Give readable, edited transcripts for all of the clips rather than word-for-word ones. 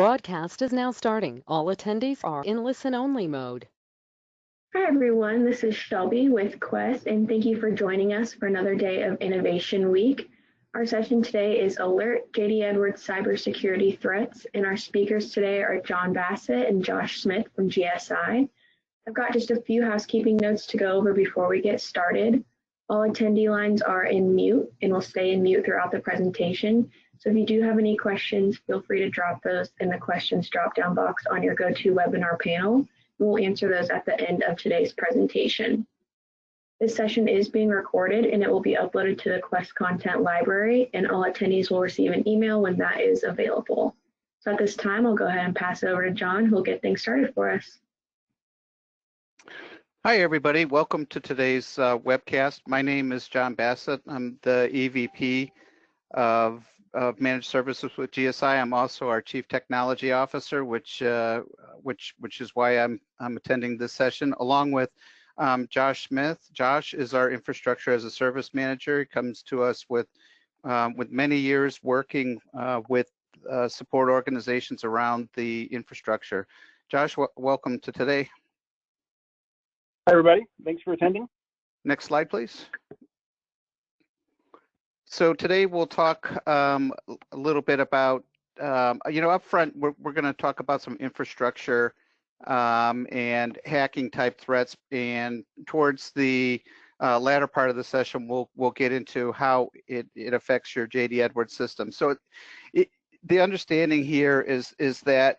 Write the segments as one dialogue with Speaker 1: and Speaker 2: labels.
Speaker 1: Broadcast is now starting. All attendees are in listen-only mode.
Speaker 2: Hi, everyone. This is Shelby with Quest, and thank you for joining us for another day of Innovation Week. Our session today is Alert JD Edwards Cybersecurity Threats, and our speakers today are John Bassett and Josh Smith from GSI. I've got just a few housekeeping notes to go over before we get started. All attendee lines are in mute and will stay in mute throughout the presentation. So if you do have any questions, feel free to drop those in the questions drop-down box on your GoToWebinar panel. We'll answer those at the end of today's presentation. This session is being recorded and it will be uploaded to the Quest content library, and all attendees will receive an email when that is available. So at this time, I'll go ahead and pass it over to John, who will get things started for us.
Speaker 3: Hi, everybody. Welcome to today's webcast. My name is John Bassett. I'm the EVP of Managed Services with GSI. I'm also our Chief Technology Officer, which is why I'm attending this session, along with Josh Smith. Josh is our Infrastructure as a Service Manager. He comes to us with many years working with support organizations around the infrastructure. Josh, welcome to today.
Speaker 4: Hi, everybody. Thanks for attending.
Speaker 3: Next slide, please. So today we'll talk a little bit about, up front, we're going to talk about some infrastructure and hacking type threats. And towards the latter part of the session, we'll get into how it affects your JD Edwards system. So the understanding here is that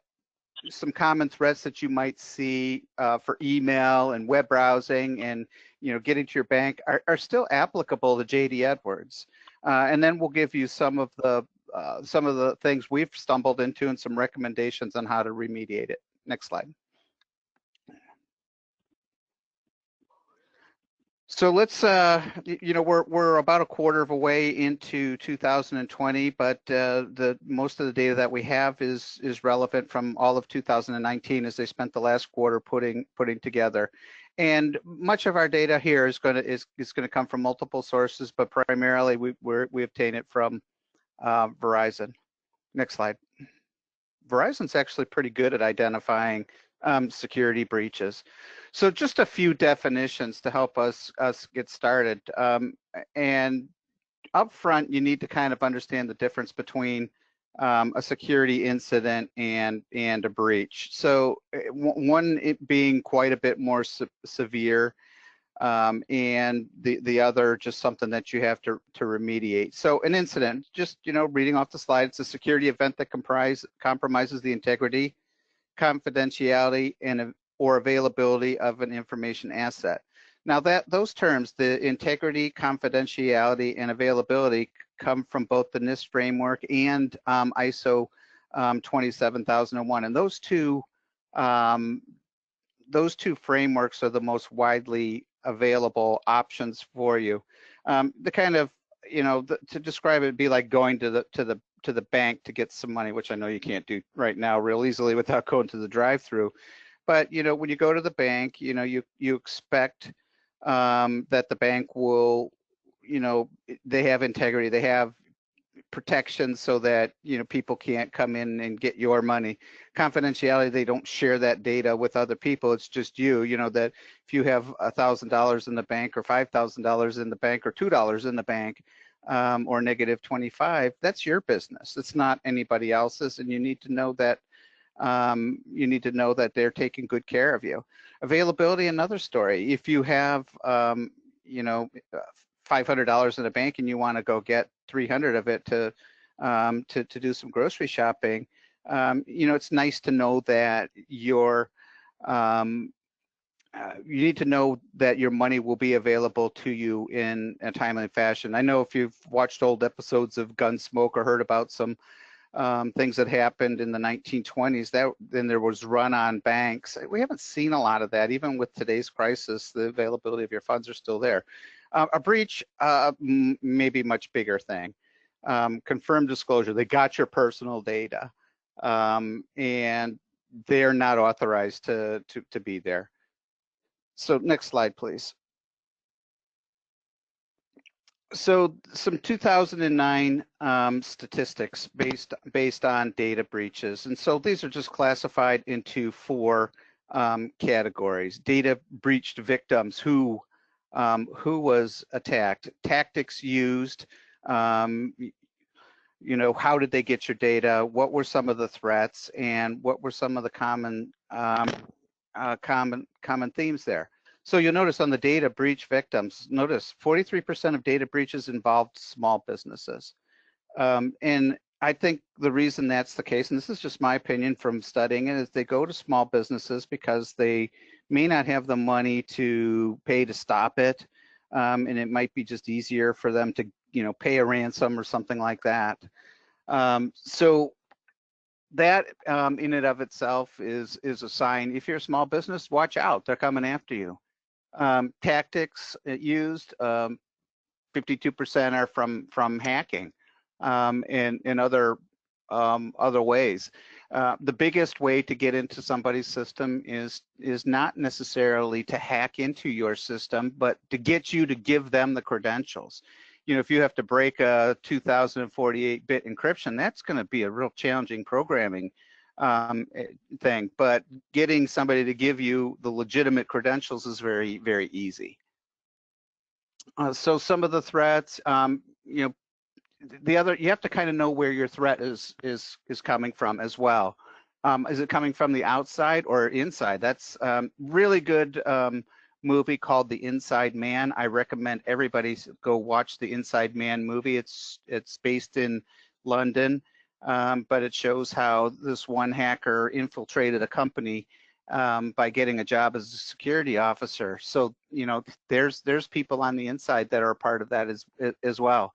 Speaker 3: some common threats that you might see for email and web browsing and getting to your bank are still applicable to JD Edwards. And then we'll give you some of the things we've stumbled into and some recommendations on how to remediate it. Next slide. So let's, we're about a quarter of a way into 2020, but most of the data that we have is relevant from all of 2019, as they spent the last quarter putting together. And much of our data here is going to come from multiple sources, but primarily we obtain it from Verizon. Next slide. Verizon's actually pretty good at identifying security breaches. So just a few definitions to help us get started. And up front, you need to kind of understand the difference between a security incident and a breach. So one, it being quite a bit more severe, and the other just something that you have to remediate. So an incident, just reading off the slide, it's a security event that compromises the integrity, confidentiality, or availability of an information asset. Now those terms, the integrity, confidentiality, and availability, come from both the NIST framework and ISO 27001, and those two frameworks are the most widely available options for you. The kind of, to describe it, would be like going to the bank to get some money, which I know you can't do right now real easily without going to the drive-through. But when you go to the bank, you expect that the bank will, they have integrity, they have protection so that people can't come in and get your money. Confidentiality, they don't share that data with other people. It's just that if you have $1,000 in the bank, or $5,000 in the bank, or $2 in the bank, or negative 25, that's your business. It's not anybody else's, and you need to know that they're taking good care of you. Availability, another story. If you have $500 in the bank and you want to go get 300 of it to do some grocery shopping, it's nice to know that you need to know that your money will be available to you in a timely fashion. I know if you've watched old episodes of Gunsmoke or heard about some things that happened in the 1920s, then there was run on banks. We haven't seen a lot of that. Even with today's crisis, the availability of your funds are still there. A breach, maybe much bigger thing. Confirmed disclosure, they got your personal data, and they're not authorized to be there. So next slide, please. So some 2009 statistics based on data breaches, and so these are just classified into four categories: data breached victims, who was attacked, tactics used, you know, how did they get your data, what were some of the threats, and what were some of the common themes there. So you'll notice on the data breach victims, notice 43% of data breaches involved small businesses. And I think the reason that's the case, and this is just my opinion from studying it, is they go to small businesses because they may not have the money to pay to stop it. And it might be just easier for them to, you know, pay a ransom or something like that. So that in and of itself is a sign. If you're a small business, watch out, they're coming after you. Tactics used, 52% are from hacking and other ways. The biggest way to get into somebody's system is not necessarily to hack into your system, but to get you to give them the credentials. You know, if you have to break a 2048-bit encryption, that's going to be a real challenging programming thing. But getting somebody to give you the legitimate credentials is very, very easy. So some of the threats, you know, you have to kind of know where your threat is coming from as well. Is it coming from the outside or inside? That's really good movie called The Inside Man. I recommend everybody go watch the Inside Man movie. It's based in London, but it shows how this one hacker infiltrated a company by getting a job as a security officer. So, you know, there's people on the inside that are a part of that as well.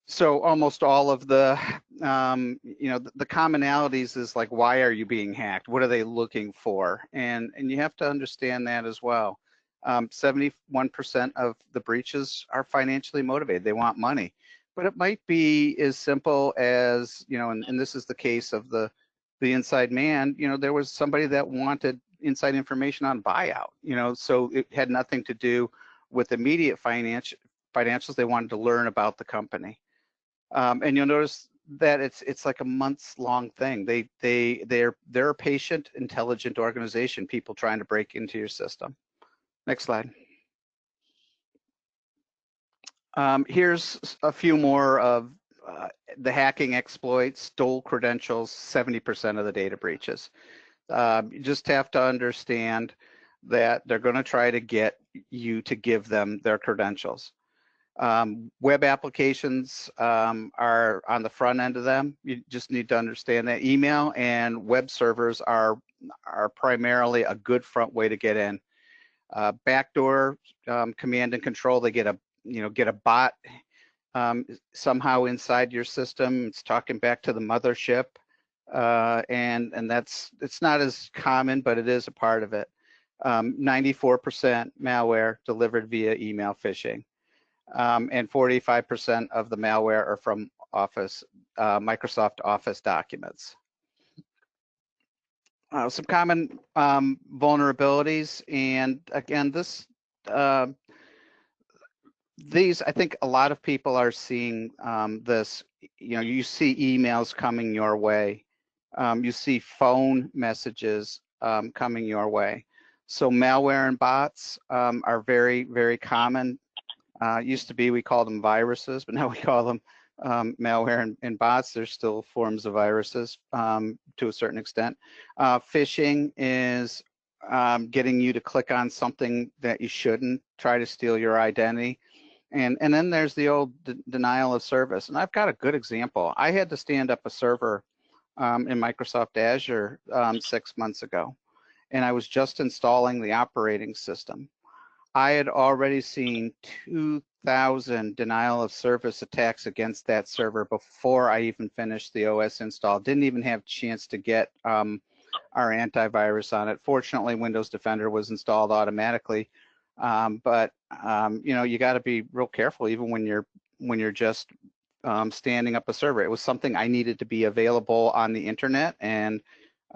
Speaker 3: So almost all of the, you know, the commonalities is like, why are you being hacked? What are they looking for? And you have to understand that as well. 71% of the breaches are financially motivated. They want money, but it might be as simple as, you know, and this is the case of the Inside Man. You know, there was somebody that wanted inside information on buyout. You know, so it had nothing to do with immediate financials. They wanted to learn about the company. And you'll notice that it's like a months-long thing. They're a patient, intelligent organization. People trying to break into your system. Next slide. Here's a few more of the hacking exploits. Stole credentials, 70% of the data breaches. You just have to understand that they're going to try to get you to give them their credentials. Web applications are on the front end of them. You just need to understand that email and web servers are primarily a good front way to get in. Backdoor command and control. They get a bot somehow inside your system. It's talking back to the mothership, and it's not as common, but it is a part of it. 94% malware delivered via email phishing. And 45% of the malware are from Microsoft Office documents. Some common vulnerabilities, and again, these, I think a lot of people are seeing this. You know, you see emails coming your way, you see phone messages coming your way. So malware and bots are very, very common. Used to be we called them viruses, but now we call them malware and bots. There's still forms of viruses to a certain extent. Phishing is getting you to click on something that you shouldn't, try to steal your identity. And then there's the old denial of service. And I've got a good example. I had to stand up a server in Microsoft Azure 6 months ago, and I was just installing the operating system. I had already seen 2,000 denial of service attacks against that server before I even finished the OS install. Didn't even have a chance to get our antivirus on it. Fortunately, Windows Defender was installed automatically, but you know, you got to be real careful even when you're just standing up a server. It was something I needed to be available on the internet, and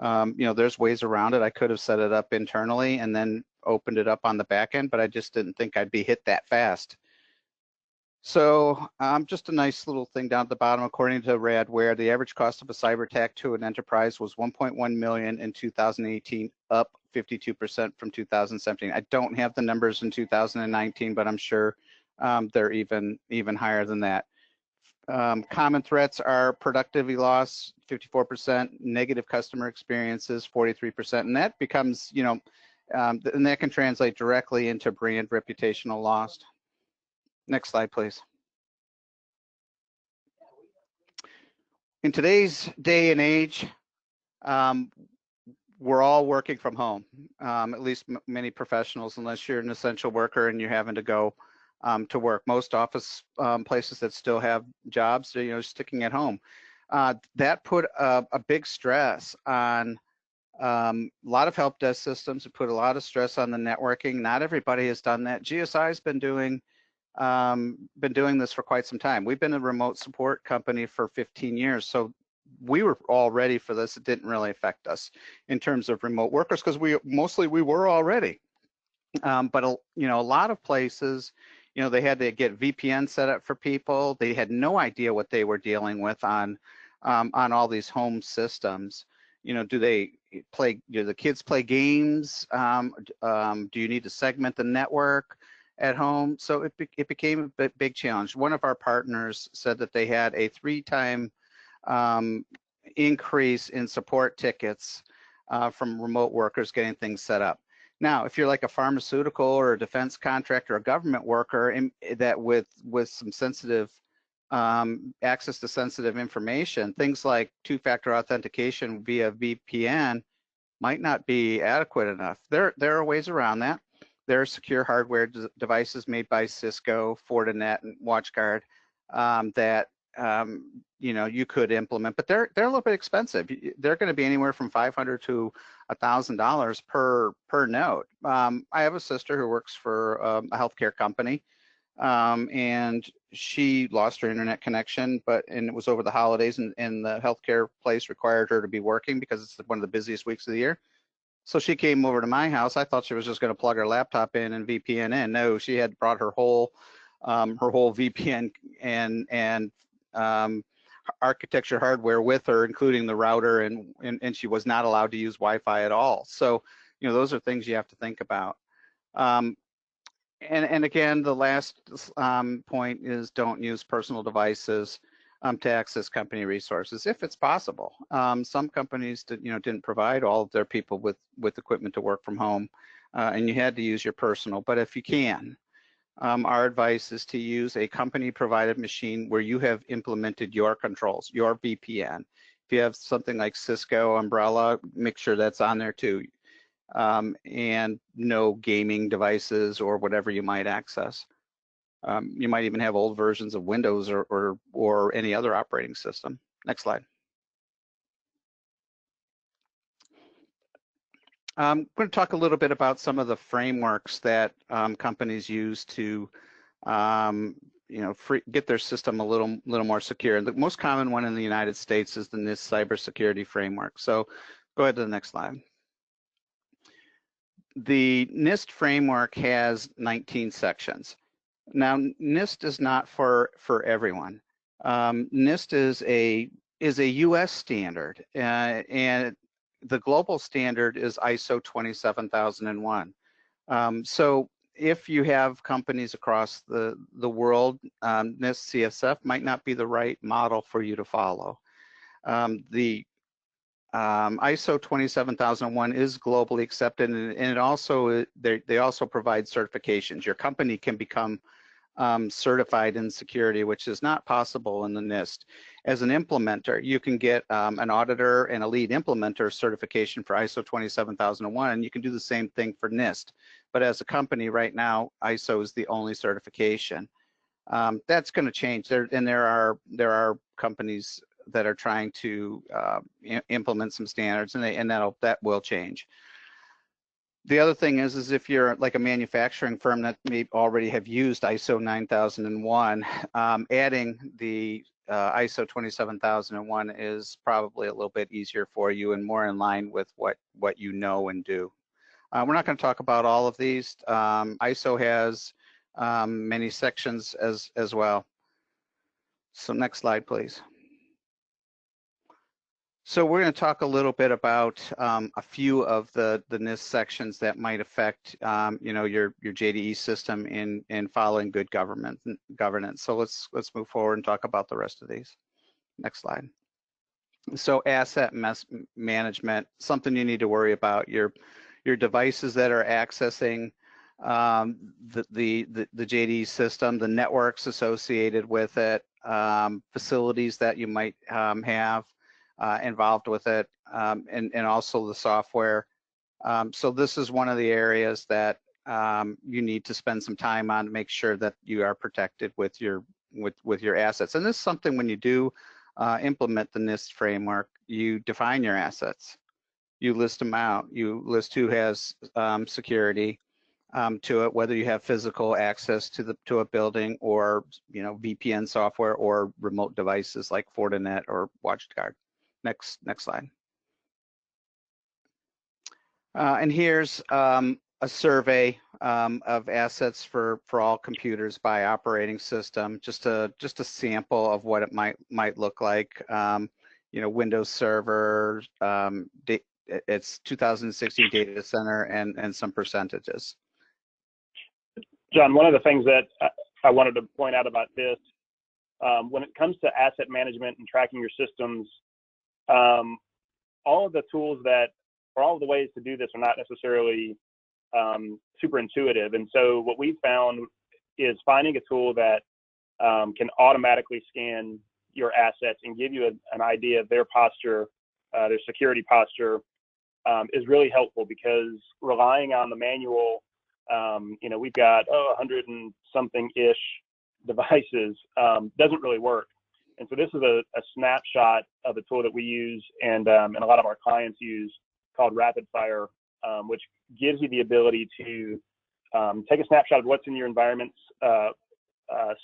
Speaker 3: you know, there's ways around it. I could have set it up internally and then opened it up on the back end, but I just didn't think I'd be hit that fast. So just a nice little thing down at the bottom. According to Radware, the average cost of a cyber attack to an enterprise was 1.1 million in 2018, up 52% from 2017. I don't have the numbers in 2019, but I'm sure they're even higher than that. Common threats are productivity loss, 54%, negative customer experiences, 43%, and that becomes, and that can translate directly into brand reputational loss. Next slide, please. In today's day and age, we're all working from home, at least many professionals, unless you're an essential worker and you're having to go to work. Most office places that still have jobs, sticking at home. That put a big stress on a lot of help desk systems. It put a lot of stress on the networking. Not everybody has done that. GSI's been doing this for quite some time. We've been a remote support company for 15 years, so we were all ready for this. It didn't really affect us in terms of remote workers because we were already. But a lot of places, they had to get VPN set up for people. They had no idea what they were dealing with on all these home systems. Do the kids play games? Do you need to segment the network at home? So it became a big challenge. One of our partners said that they had a 3-time increase in support tickets from remote workers getting things set up. Now, if you're like a pharmaceutical or a defense contractor or a government worker that with some sensitive access to sensitive information, things like 2-factor authentication via VPN might not be adequate enough. There are ways around that. There are secure hardware devices made by Cisco, Fortinet, and WatchGuard that you could implement, but they're a little bit expensive. They're going to be anywhere from $500 to $1,000 per node. I have a sister who works for a healthcare company, and she lost her internet connection, and it was over the holidays, and the healthcare place required her to be working because it's one of the busiest weeks of the year. So she came over to my house. I thought she was just going to plug her laptop in and VPN in. No, she had brought her whole VPN and architecture hardware with her, including the router, and she was not allowed to use Wi-Fi at all. So, those are things you have to think about. And again, the last point is don't use personal devices to access company resources if it's possible. Some companies didn't provide all of their people with equipment to work from home, and you had to use your personal. But if you can, our advice is to use a company-provided machine where you have implemented your controls, your VPN. If you have something like Cisco Umbrella, make sure that's on there too, and no gaming devices or whatever you might access. You might even have old versions of Windows or any other operating system. Next slide. I'm going to talk a little bit about some of the frameworks that companies use to get their system a little more secure. And the most common one in the United States is the NIST Cybersecurity framework. So go ahead to the next slide. The NIST framework has 19 sections. Now, NIST is not for everyone. NIST is a U.S. standard, and the global standard is ISO 27001. So if you have companies across the world, NIST CSF might not be the right model for you to follow. The ISO 27001 is globally accepted, and it also they also provide certifications. Your company can become certified in security, which is not possible in the NIST. As an implementer, you can get an auditor and a lead implementer certification for ISO 27001, and you can do the same thing for NIST. But as a company right now, ISO is the only certification. That's going to change. There are companies that are trying to implement some standards, and that will change. The other thing is if you're like a manufacturing firm that may already have used ISO 9001, adding the ISO 27001 is probably a little bit easier for you and more in line with what you know and do. We're not going to talk about all of these. ISO has many sections as well. So next slide, please. So we're going to talk a little bit about a few of the NIST sections that might affect your JDE system in following good governance. So let's move forward and talk about the rest of these. Next slide. So asset management, something you need to worry about. Your devices that are accessing the JDE system, the networks associated with it, facilities that you might have involved with it, and also the software. So this is one of the areas that you need to spend some time on to make sure that you are protected with your assets. And this is something when you do implement the NIST framework, you define your assets. You list them out. You list who has security to it, whether you have physical access to a building or VPN software or remote devices like Fortinet or WatchGuard. Next slide. And here's a survey of assets for all computers by operating system. Just a sample of what it might look like. Windows Server. It's 2016 data center and some percentages.
Speaker 4: John, one of the things that I wanted to point out about this, when it comes to asset management and tracking your systems, all of the tools or all of the ways to do this are not necessarily super intuitive. And so what we found is finding a tool that can automatically scan your assets and give you an idea of their posture, their security posture, is really helpful, because relying on the manual, we've got 100 and something-ish devices, doesn't really work. And so this is a snapshot of a tool that we use and a lot of our clients use, called Rapid Fire, which gives you the ability to take a snapshot of what's in your environments,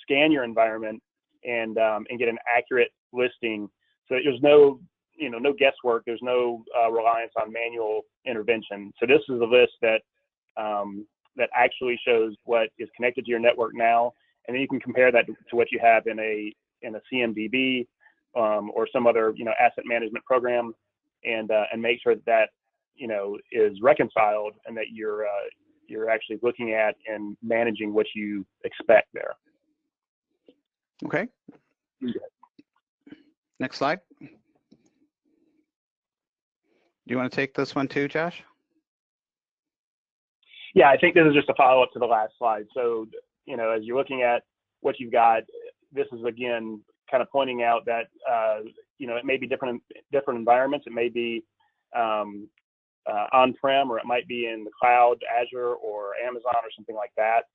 Speaker 4: scan your environment, and get an accurate listing. So that there's no guesswork. There's no reliance on manual intervention. So this is a list that actually shows what is connected to your network now, and then you can compare that to what you have in a CMDB or some other asset management program, and make sure that is reconciled, and that you're actually looking at and managing what you expect there.
Speaker 3: Okay. Next slide. Do you want to take this one too, Josh?
Speaker 4: Yeah, I think this is just a follow-up to the last slide. So, as you're looking at what you've got, this is again kind of pointing out that it may be different environments. It may be on-prem, or it might be in the cloud, Azure or Amazon or something like that.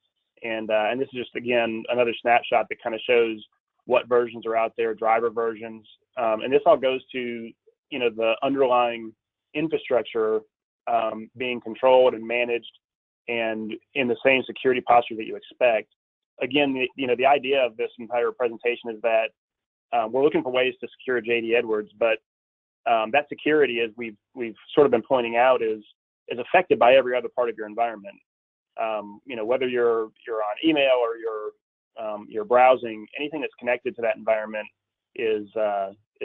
Speaker 4: And this is just, again, another snapshot that kind of shows what versions are out there, driver versions. And this all goes to, the underlying infrastructure being controlled and managed and in the same security posture that you expect. Again, the idea of this entire presentation is that we're looking for ways to secure JD Edwards, but that security, as we've sort of been pointing out, is affected by every other part of your environment. Whether you're on email or you're browsing, anything that's connected to that environment is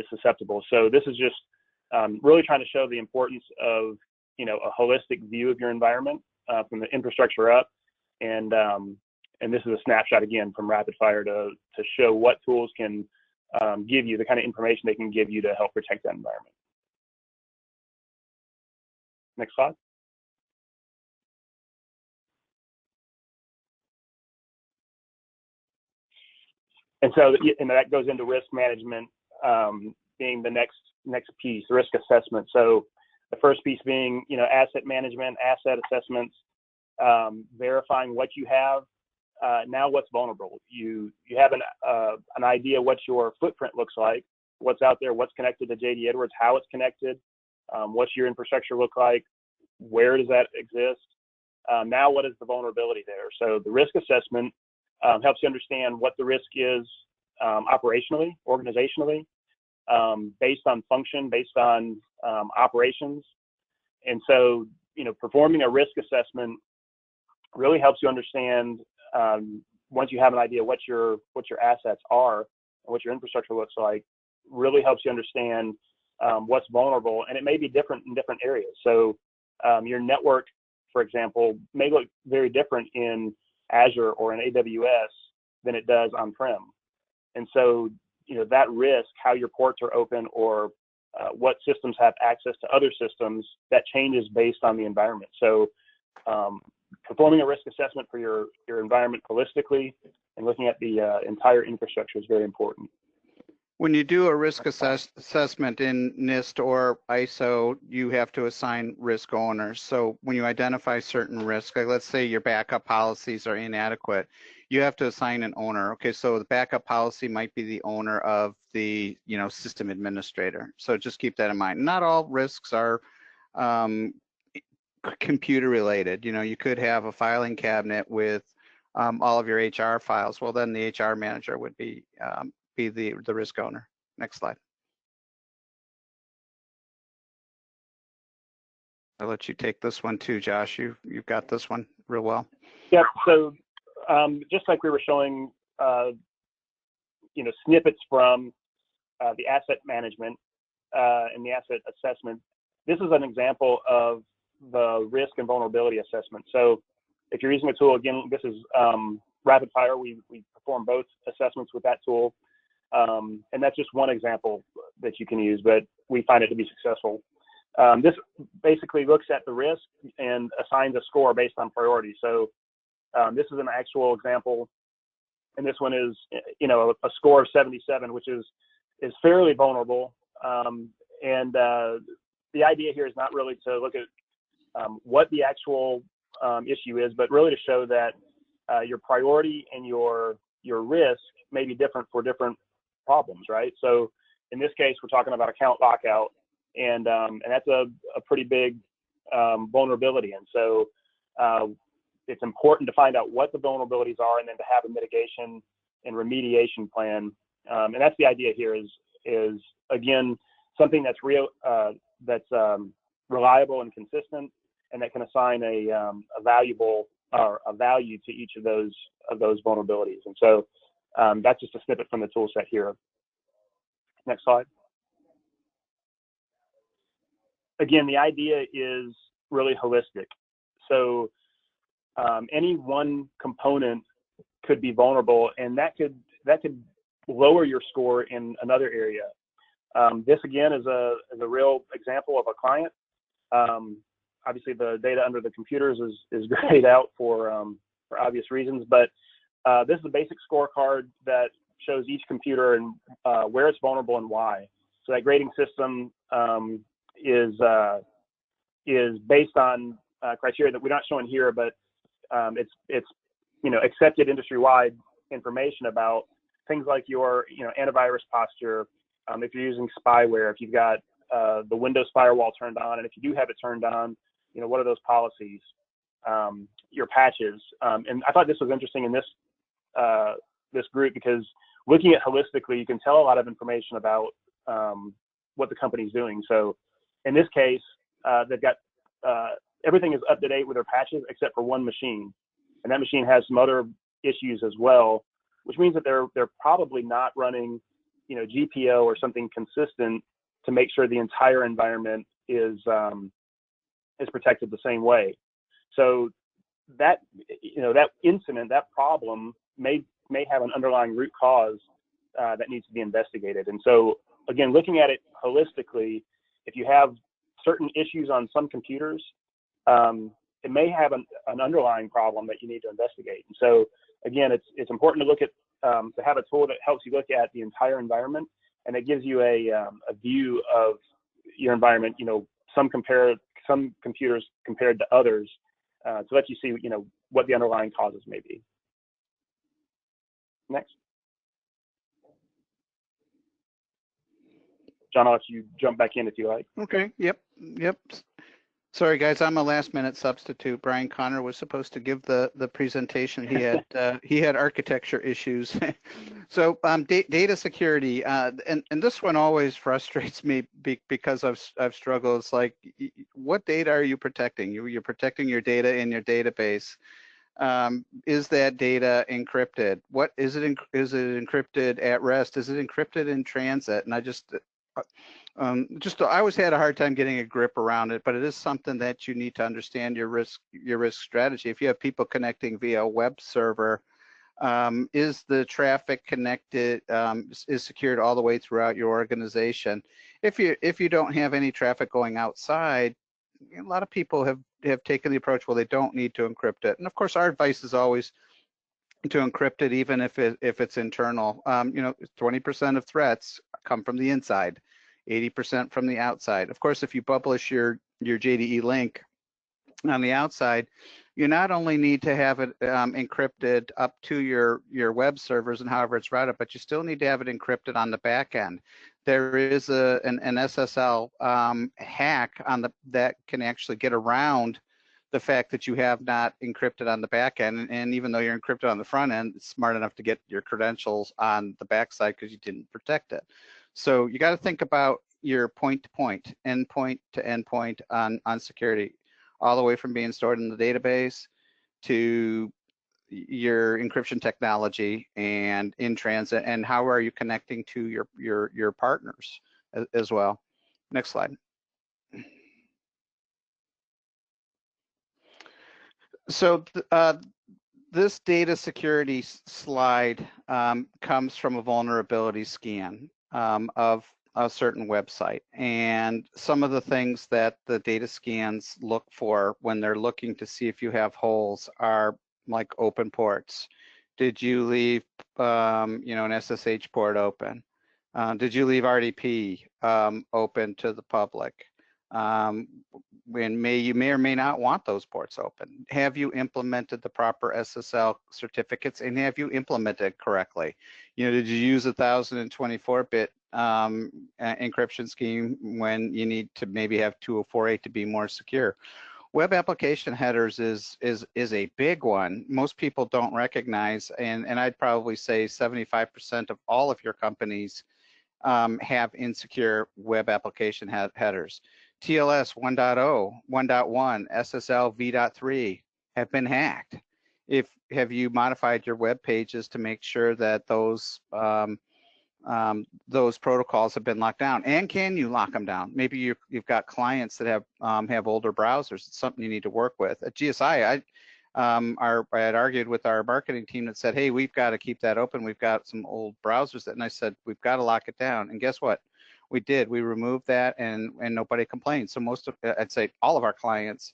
Speaker 4: susceptible. So this is just really trying to show the importance of a holistic view of your environment from the infrastructure up, and this is a snapshot again from Rapid Fire to show what tools can give you the kind of information they can give you to help protect that environment. Next slide. And so, that goes into risk management being the next piece, risk assessment. So the first piece being, asset management, asset assessments, verifying what you have. Now what's vulnerable. You have an idea what your footprint looks like, what's out there, what's connected to JD Edwards, how it's connected, what's your infrastructure look like, where does that exist. Now what is the vulnerability there? So the risk assessment helps you understand what the risk is operationally, organizationally, based on function, based on operations. And so, performing a risk assessment really helps you understand once you have an idea what your assets are and what your infrastructure looks like, really helps you understand what's vulnerable, and it may be different in different areas. So your network, for example, may look very different in Azure or in AWS than it does on-prem. And so, that risk, how your ports are open, or what systems have access to other systems, that changes based on the environment. So performing a risk assessment for your environment holistically and looking at the entire infrastructure is very important.
Speaker 3: When you do a risk assessment in NIST or ISO, you have to assign risk owners. So when you identify certain risks, like let's say your backup policies are inadequate, you have to assign an owner. Okay, so the backup policy might be the owner of the system administrator. So just keep that in mind. Not all risks are computer related. You could have a filing cabinet with all of your HR files. Well, then the HR manager would be the risk owner. Next slide. I'll let you take this one too, Josh. You've got this one real well.
Speaker 4: Yep. So just like we were showing, snippets from the asset management and the asset assessment, this is an example of the risk and vulnerability assessment. So if you're using a tool, again, this is rapid fire. We perform both assessments with that tool. And that's just one example that you can use, but we find it to be successful. This basically looks at the risk and assigns a score based on priority. So this is an actual example, and this one is, a score of 77, which is fairly vulnerable. And the idea here is not really to look at what the actual issue is, but really to show that your priority and your risk may be different for different problems, right? So in this case, we're talking about account lockout, and that's a pretty big vulnerability. And so it's important to find out what the vulnerabilities are, and then to have a mitigation and remediation plan. And that's the idea here is again, something that's real, that's reliable and consistent, and that can assign a valuable or a value to each of those vulnerabilities. And so that's just a snippet from the tool set here. Next slide. Again, the idea is really holistic. So any one component could be vulnerable, and that could lower your score in another area. This again is a real example of a client. Obviously, the data under the computers is grayed out for obvious reasons, but this is a basic scorecard that shows each computer and where it's vulnerable and why. So that grading system is based on criteria that we're not showing here, but it's accepted industry-wide information about things like your antivirus posture, if you're using spyware, if you've got the Windows firewall turned on, and if you do have it turned on, what are those policies, your patches. And I thought this was interesting in this group, because looking at holistically, you can tell a lot of information about what the company's doing. So in this case, they've got everything is up to date with their patches except for one machine, and that machine has some other issues as well, which means that they're probably not running GPO or something consistent to make sure the entire environment is protected the same way. So that that incident, that problem may have an underlying root cause that needs to be investigated. And so again, looking at it holistically, if you have certain issues on some computers, it may have an underlying problem that you need to investigate. And so again, it's important to look at to have a tool that helps you look at the entire environment, and it gives you a view of your environment. Some computers compared to others, to let you see what the underlying causes may be. Next. John, I'll let you jump back in if you like.
Speaker 3: Okay. Yep. Sorry, guys, I'm a last-minute substitute. Brian Connor was supposed to give the presentation. He had architecture issues. So data security, and this one always frustrates me because I've struggled. It's like, what data are you protecting? You're protecting your data in your database. Is that data encrypted? What is it? Is it encrypted at rest? Is it encrypted in transit? And I always had a hard time getting a grip around it, but it is something that you need to understand your risk strategy. If you have people connecting via a web server, is the traffic connected, is secured all the way throughout your organization? If you don't have any traffic going outside, a lot of people have taken the approach, well, they don't need to encrypt it. And of course, our advice is always to encrypt it, even if it's internal. 20% of threats come from the inside, 80% from the outside. Of course, if you publish your JDE link on the outside, you not only need to have it encrypted up to your web servers and however it's routed, but you still need to have it encrypted on the back end. There is an SSL hack that can actually get around the fact that you have not encrypted on the back end, and even though you're encrypted on the front end, it's smart enough to get your credentials on the back side because you didn't protect it. So you got to think about your point-to-point, endpoint to endpoint on security, all the way from being stored in the database to your encryption technology and in transit, and how are you connecting to your partners as well. Next slide. So this data security slide comes from a vulnerability scan of a certain website, and some of the things that the data scans look for when they're looking to see if you have holes are like open ports. Did you leave an SSH port open? Did you leave RDP open to the public? You may or may not want those ports open. Have you implemented the proper SSL certificates, and have you implemented correctly? Did you use a 1024-bit encryption scheme when you need to maybe have 2048 to be more secure? Web application headers is a big one. Most people don't recognize, and I'd probably say 75% of all of your companies have insecure web application headers. TLS 1.0, 1.1, SSL v.3 have been hacked. Have you modified your web pages to make sure that those protocols have been locked down? And can you lock them down? Maybe you've got clients that have older browsers. It's something you need to work with. At GSI, I had argued with our marketing team that said, hey, we've got to keep that open. We've got some old browsers, and I said, we've got to lock it down. And guess what? We did. We removed that, and nobody complained. So I'd say all of our clients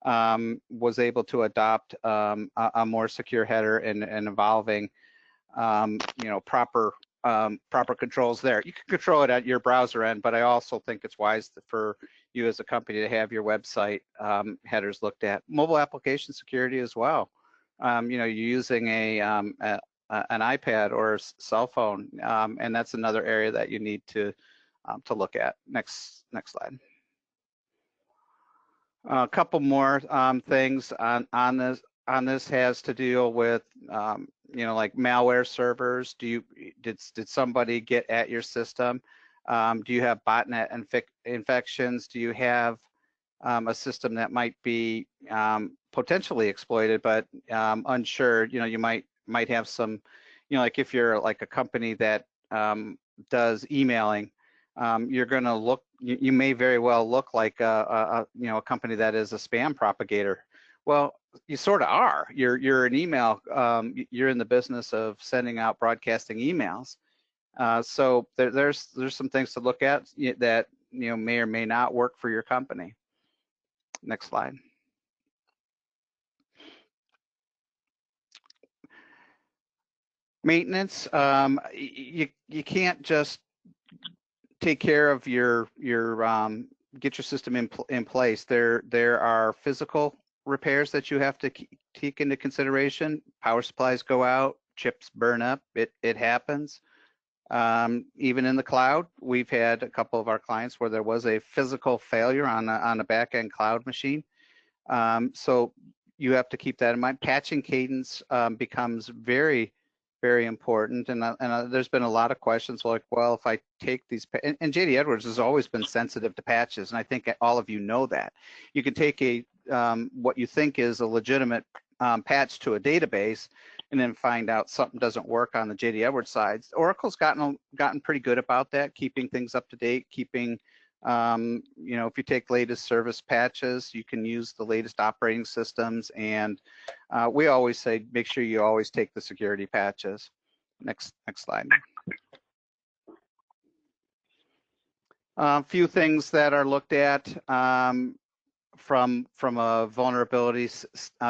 Speaker 3: was able to adopt a more secure header and involving proper controls there. You can control it at your browser end, but I also think it's wise for you as a company to have your website headers looked at. Mobile application security as well. You're using an iPad or a cell phone, and that's another area that you need to look at. Next slide. A couple more things on this. This has to deal with like malware servers. Did somebody get at your system? Do you have botnet infections? Do you have a system that might be potentially exploited, but unsure? You might have some, like if you're like a company that does emailing, you're going to look. You may very well look like a company that is a spam propagator. Well, you sort of are. You're an email. You're in the business of sending out broadcasting emails. So there's some things to look at that may or may not work for your company. Next slide. Maintenance. You can't just take care of get your system in place. There are physical repairs that you have to take into consideration. Power supplies go out, chips burn up. It happens. Even in the cloud, we've had a couple of our clients where there was a physical failure on a back-end cloud machine. So you have to keep that in mind. Patching cadence becomes very, very important. And there's been a lot of questions like, well, if I take these, and JD Edwards has always been sensitive to patches, and I think all of you know that. You can take what you think is a legitimate patch to a database and then find out something doesn't work on the JD Edwards side. Oracle's gotten pretty good about that, keeping things up to date, keeping, you know, if you take latest service patches, you can use the latest operating systems. And we always say, make sure you always take the security patches. Next slide. A few things that are looked at from a vulnerability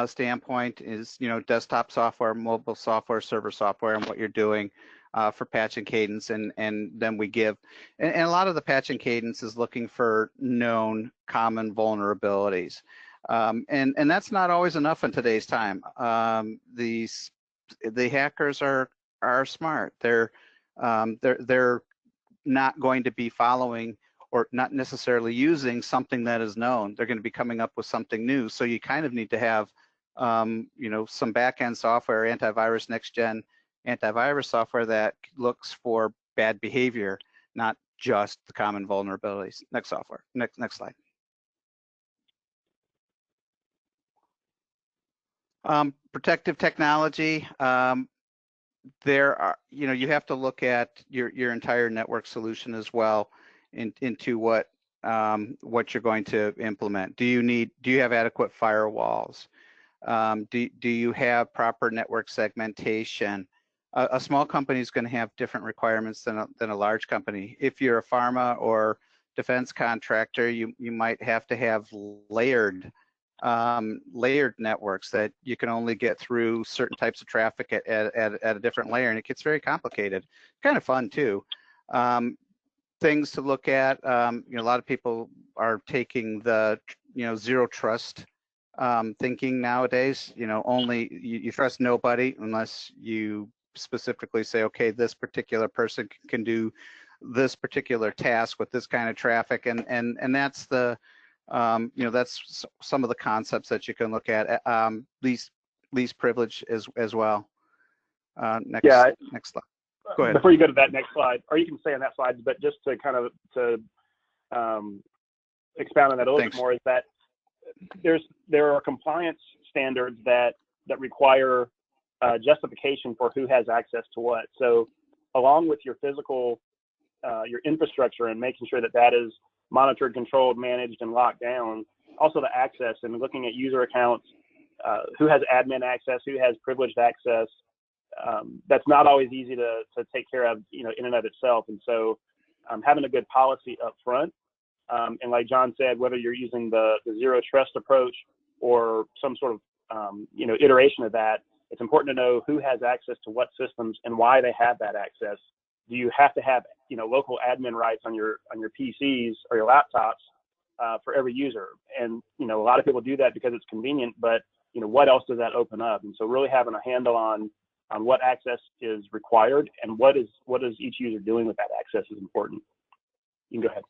Speaker 3: standpoint is, you know, desktop software, mobile software, server software, and what you're doing for patch and cadence, and then we give, and a lot of the patch and cadence is looking for known common vulnerabilities, and that's not always enough in today's time. The hackers are smart. They're not going to be following or not necessarily using something that is known. They're going to be coming up with something new. So you kind of need to have, you know, some back-end software, antivirus, next-gen antivirus software that looks for bad behavior, not just the common vulnerabilities. Next slide. Protective technology. There are, you know, you have to look at your entire network solution as well into what you're going to implement. Do you have adequate firewalls? Do you have proper network segmentation? A small company is going to have different requirements than a large company. If you're a pharma or defense contractor, you might have to have layered networks that you can only get through certain types of traffic at a different layer, and it gets very complicated. Kind of fun too. Things to look at. You know, a lot of people are taking the, you know, zero trust thinking nowadays. You know, only you trust nobody unless you specifically say, okay, this particular person can do this particular task with this kind of traffic, and that's the you know, that's some of the concepts that you can look at. Least privilege as well. Next slide. Go ahead.
Speaker 4: Before you go to that next slide, or you can stay on that slide, but just to kind of expound on that a little bit more, is that there are compliance standards that require justification for who has access to what. So along with your physical, your infrastructure, and making sure that that is monitored, controlled, managed, and locked down, also the access and looking at user accounts, who has admin access, who has privileged access. That's not always easy to take care of, you know, in and of itself. And so having a good policy up front, and like John said, whether you're using the zero trust approach or some sort of, you know, iteration of that, it's important to know who has access to what systems and why they have that access. Do you have to have, you know, local admin rights on your PCs or your laptops for every user? And, you know, a lot of people do that because it's convenient, but, you know, what else does that open up? And so really having a handle on what access is required and what is each user doing with that access is important. You can go ahead.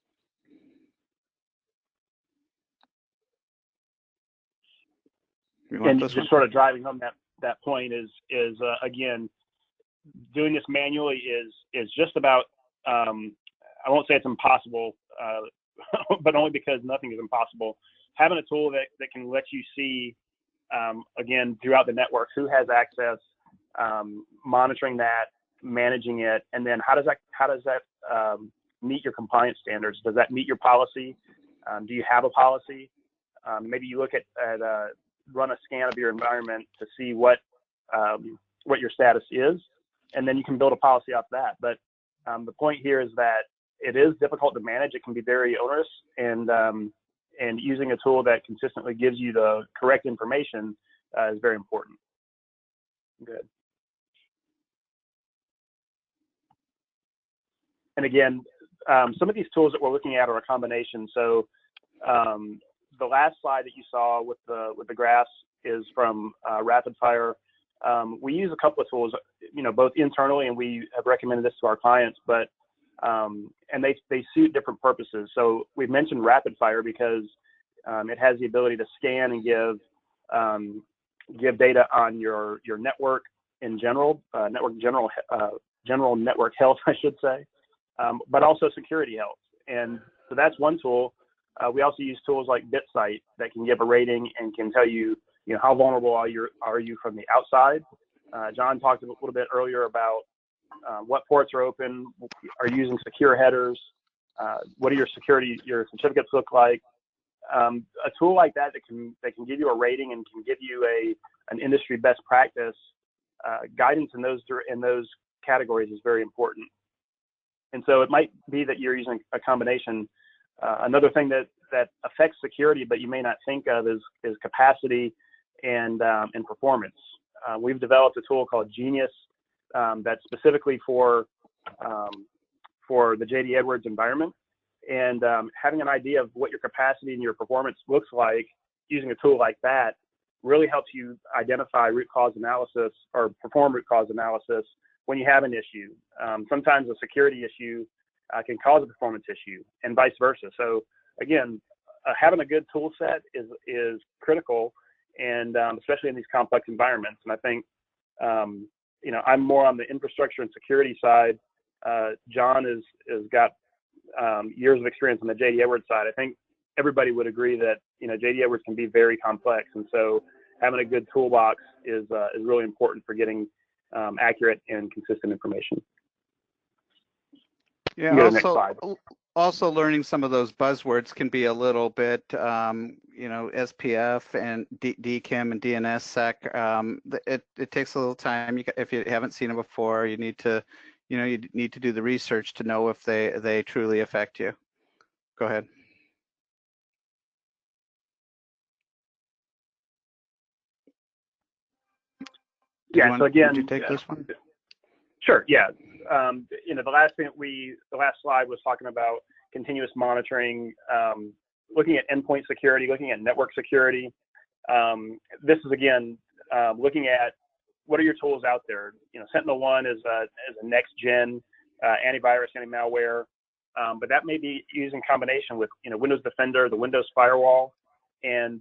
Speaker 4: And just sort of driving home that point is again, doing this manually is just about, I won't say it's impossible, but only because nothing is impossible. Having a tool that can let you see, again, throughout the network, who has access, monitoring that, managing it, and then how does that meet your compliance standards? Does that meet your policy? Do you have a policy? Maybe you look at run a scan of your environment to see what your status is, and then you can build a policy off that. But the point here is that it is difficult to manage. It can be very onerous, and using a tool that consistently gives you the correct information is very important. Good. And again, some of these tools that we're looking at are a combination. So the last slide that you saw with the graphs is from RapidFire. We use a couple of tools, you know, both internally, and we have recommended this to our clients, but and they suit different purposes. So we've mentioned RapidFire because it has the ability to scan and give data on your network in general, general network health, I should say, but also security health. And so that's one tool. We also use tools like BitSight that can give a rating and can tell you how vulnerable are you from the outside? John talked a little bit earlier about what ports are open, are you using secure headers, what do your certificates look like? A tool like that can give you a rating and can give you an industry best practice guidance in those categories is very important. And so it might be that you're using a combination. Another thing that affects security, but you may not think of, is capacity and performance. We've developed a tool called Genius that's specifically for the J.D. Edwards environment. And having an idea of what your capacity and your performance looks like using a tool like that really helps you identify root cause analysis or perform root cause analysis when you have an issue. Sometimes a security issue can cause a performance issue and vice versa. So again, having a good tool set is critical, and especially in these complex environments. And I think, I'm more on the infrastructure and security side. John has got years of experience on the J.D. Edwards side. I think everybody would agree that J.D. Edwards can be very complex, and so having a good toolbox is really important for getting accurate and consistent information.
Speaker 3: Yeah. Also learning some of those buzzwords can be a little bit, SPF and DKIM and DNSSEC. It takes a little time. If you haven't seen them before, you need to do the research to know if they truly affect you. Go ahead.
Speaker 4: Yeah. So again,
Speaker 3: would you take this one?
Speaker 4: Sure. Yeah. The last slide was talking about continuous monitoring, looking at endpoint security, looking at network security. This is again looking at what are your tools out there. SentinelOne is a next gen antivirus, anti-malware, but that may be used in combination with Windows Defender, the Windows firewall, and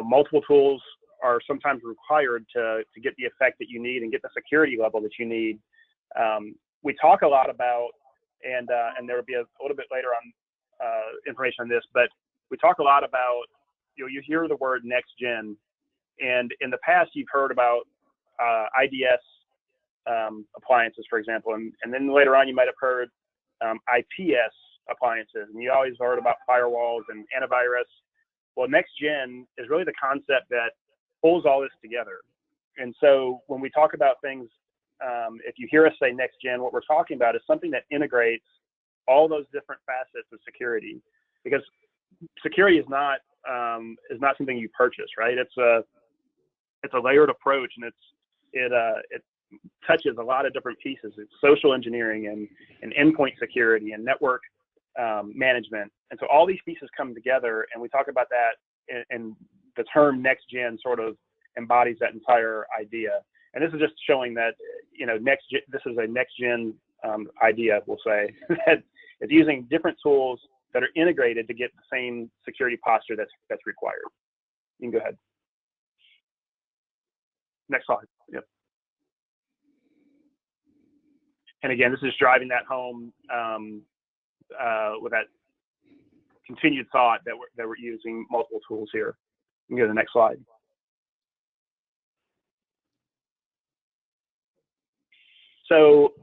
Speaker 4: multiple tools are sometimes required to get the effect that you need and get the security level that you need. We talk a lot about, and there will be a little bit later on information on this, but we talk a lot about, you hear the word next gen, and in the past you've heard about IDS appliances, for example, and then later on you might have heard IPS appliances, and you always heard about firewalls and antivirus. Well, next gen is really the concept that pulls all this together. And so when we talk about things, if you hear us say next gen, what we're talking about is something that integrates all those different facets of security, because security is not something you purchase, right? It's a layered approach, and it touches a lot of different pieces. It's social engineering and endpoint security and network management. And so all these pieces come together, and we talk about that, and the term next gen sort of embodies that entire idea. And this is just showing that, this is a next gen idea, we'll say, that is using different tools that are integrated to get the same security posture that's required. You can go ahead. Next slide. Yep. And again, this is driving that home with that continued thought that we're using multiple tools here. You can go to the next slide. So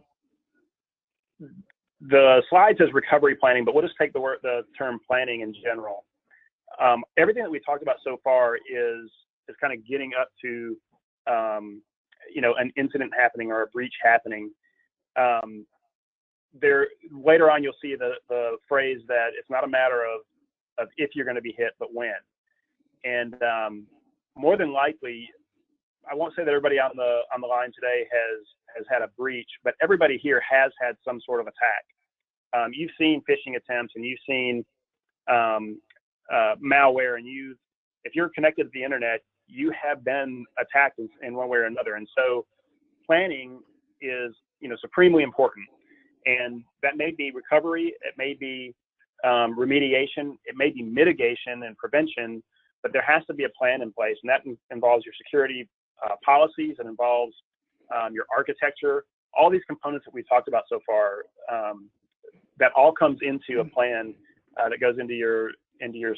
Speaker 4: the slide says recovery planning, but we'll just take the term planning in general. Everything that we talked about so far is kind of getting up to an incident happening or a breach happening. Later on, you'll see the phrase that it's not a matter of if you're going to be hit, but when. And more than likely, I won't say that everybody on the line today has had a breach, but everybody here has had some sort of attack. You've seen phishing attempts, and you've seen malware, and if you're connected to the internet, you have been attacked in one way or another. And so planning is supremely important, and that may be recovery, it may be remediation, it may be mitigation and prevention, but there has to be a plan in place, and that involves your security policies, it involves your architecture, all these components that we've talked about so far. That all comes into a plan that goes into your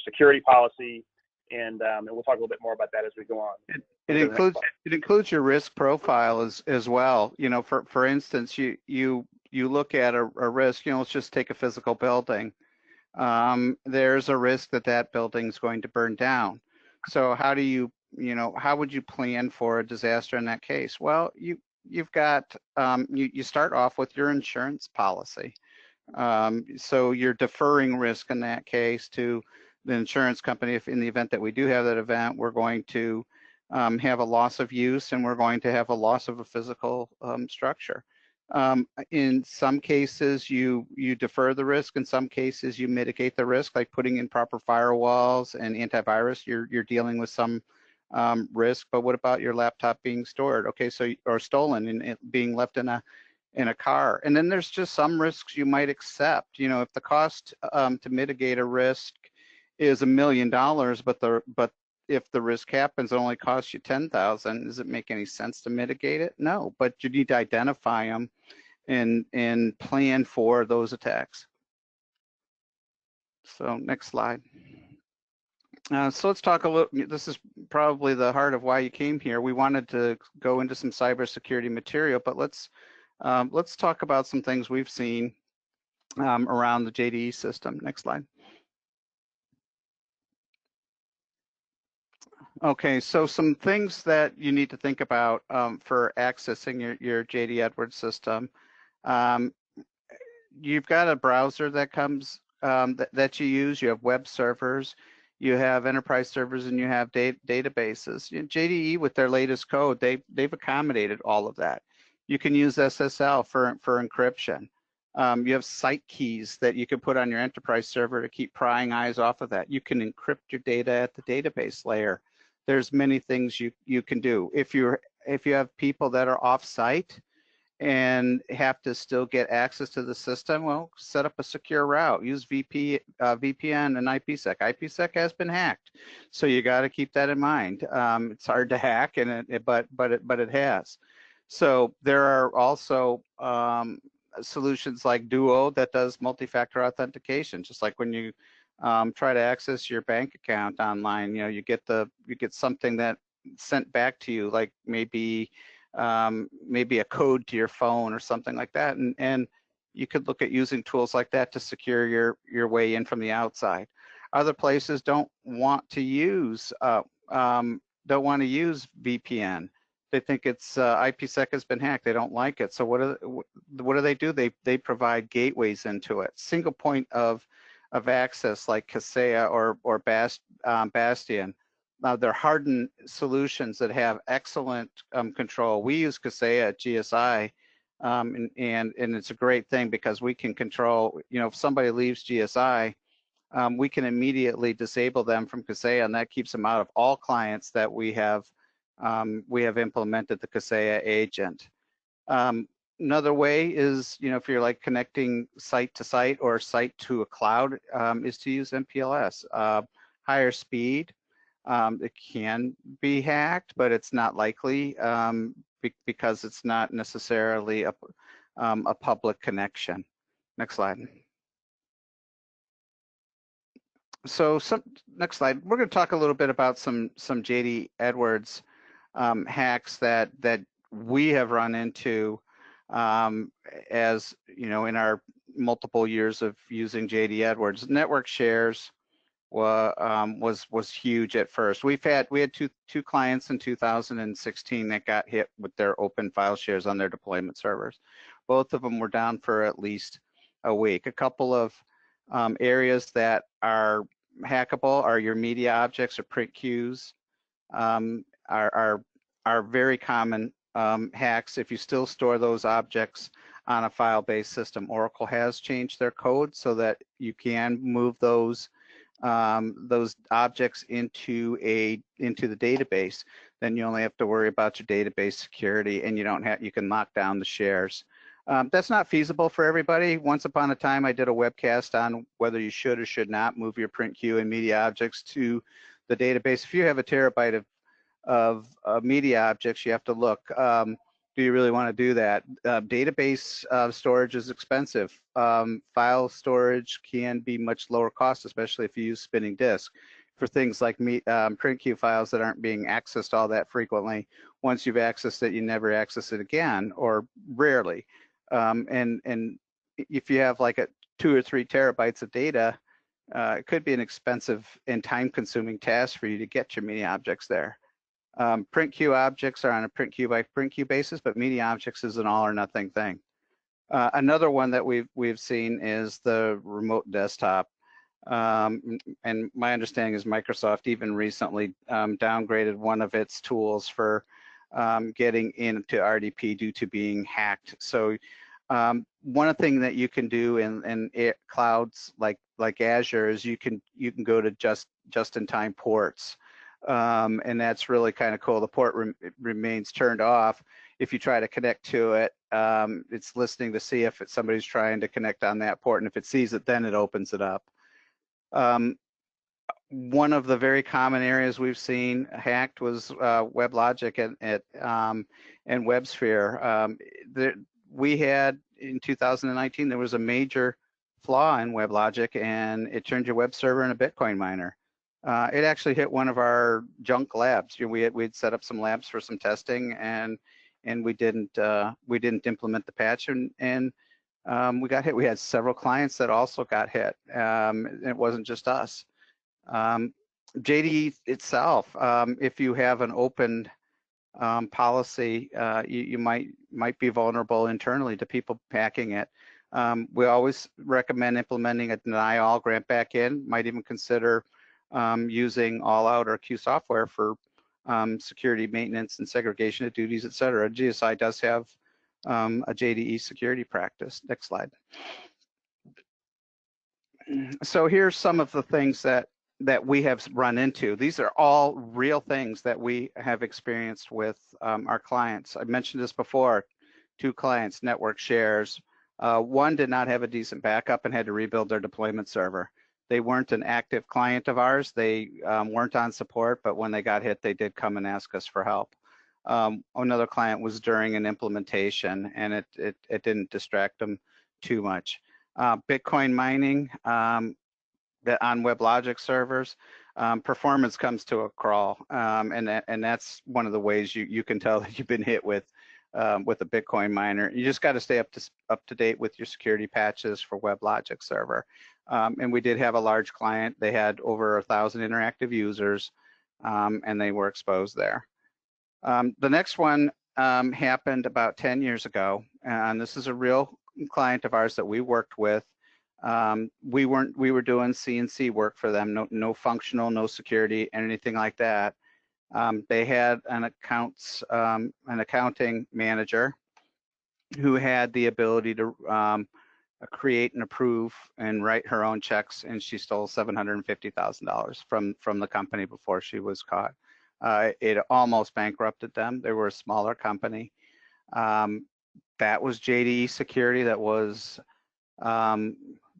Speaker 4: security policy, and we'll talk a little bit more about that as we go on.
Speaker 3: It includes your risk profile as well. You know, for instance, you look at a risk. You know, let's just take a physical building. There's a risk that building's going to burn down. So how do you know, how would you plan for a disaster in that case? Well, you've got you start off with your insurance policy. So you're deferring risk in that case to the insurance company. If in the event that we do have that event, we're going to have a loss of use, and we're going to have a loss of a physical structure. In some cases, you defer the risk. In some cases, you mitigate the risk, like putting in proper firewalls and antivirus. You're dealing with some risk. But what about your laptop being stored? Okay, so or stolen and it being left in a car? And then there's just some risks you might accept. You know, if the cost to mitigate a risk is $1 million, but if the risk happens, it only costs you $10,000. Does it make any sense to mitigate it? No, but you need to identify them and plan for those attacks. So next slide. So let's talk a little. This is probably the heart of why you came here. We wanted to go into some cybersecurity material, but let's talk about some things we've seen around the JDE system. Next slide. Okay, so some things that you need to think about for accessing your JD Edwards system. You've got a browser that comes that you use. You have web servers, you have enterprise servers, and you have databases. JDE, with their latest code, they've accommodated all of that. You can use SSL for encryption. You have site keys that you can put on your enterprise server to keep prying eyes off of that. You can encrypt your data at the database layer. There's many things you can do. If you have people that are off-site and have to still get access to the system, well, set up a secure route. Use VPN and IPsec. IPsec has been hacked, so you got to keep that in mind. It's hard to hack, but it has. So there are also solutions like Duo that does multi-factor authentication, just like when you try to access your bank account online. You know, you get something that sent back to you, like maybe a code to your phone or something like that, and you could look at using tools like that to secure your way in from the outside. Other places don't want to use VPN. They think it's IPsec has been hacked. They don't like it. So what do they do? They provide gateways into it. Single point of access, like Kaseya or Bastion. They're hardened solutions that have excellent control. We use Kaseya at GSI, and it's a great thing because we can control. You know, if somebody leaves GSI, we can immediately disable them from Kaseya, and that keeps them out of all clients that we have implemented the Kaseya agent. Another way is, you know, if you're like connecting site to site or site to a cloud, is to use MPLS. Higher speed, it can be hacked, but it's not likely because it's not necessarily a public connection. Next slide. So next slide. We're going to talk a little bit about some JD Edwards hacks that we have run into as you know, in our multiple years of using JD Edwards. Network shares was huge at first. We had two clients in 2016 that got hit with their open file shares on their deployment servers. Both of them were down for at least a week. A couple of areas that are hackable are your media objects or print queues. Are very common hacks if you still store those objects on a file-based system. Oracle has changed their code so that you can move those objects into the database. Then you only have to worry about your database security, and you can lock down the shares. That's not feasible for everybody. Once upon a time, I did a webcast on whether you should or should not move your print queue and media objects to the database. If you have a terabyte of media objects, you have to look. Do you really want to do that? Database storage is expensive. File storage can be much lower cost, especially if you use spinning disk. for things like print queue files that aren't being accessed all that frequently. Once you've accessed it, you never access it again, or rarely. And if you have like a 2 or 3 terabytes of data, it could be an expensive and time-consuming task for you to get your media objects there. Print queue objects are on a print queue by print queue basis, but media objects is an all or nothing thing. Another one that we've seen is the remote desktop. And my understanding is Microsoft even recently downgraded one of its tools for getting into RDP due to being hacked. So one thing that you can do in clouds like Azure is you can go to just-in-time ports, and that's really kind of cool. The port remains turned off. If you try to connect to it, it's listening to see if somebody's trying to connect on that port, and if it sees it, then it opens it up. One of the very common areas we've seen hacked was WebLogic and WebSphere. We had in 2019, there was a major flaw in WebLogic, and it turned your web server into a Bitcoin miner. It actually hit one of our junk labs. We'd set up some labs for some testing, and we didn't implement the patch, and we got hit. We had several clients that also got hit. It wasn't just us. JDE itself, if you have an open policy, you might be vulnerable internally to people hacking it. We always recommend implementing a deny all, grant back in. Might even consider using all out or Q software for security maintenance and segregation of duties, et cetera. GSI does have a JDE security practice. Next slide. So here's some of the things that we have run into. These are all real things that we have experienced with our clients. I mentioned this before. 2 clients, network shares. One did not have a decent backup and had to rebuild their deployment server. They weren't an active client of ours. They weren't on support, but when they got hit, they did come and ask us for help. Another client was during an implementation, and it didn't distract them too much. Bitcoin mining on WebLogic servers, performance comes to a crawl, and that's one of the ways you can tell that you've been hit with a Bitcoin miner. You just got to stay up to date with your security patches for WebLogic server. And we did have a large client. They had over 1,000 interactive users, and they were exposed there. The next one happened about 10 years ago, and this is a real client of ours that we worked with. We were doing CNC work for them, no functional, no security, anything like that. They had an accounting manager who had the ability to create and approve and write her own checks, and she stole $750,000 from the company before she was caught. It almost bankrupted them. They were a smaller company. That was JDE security that was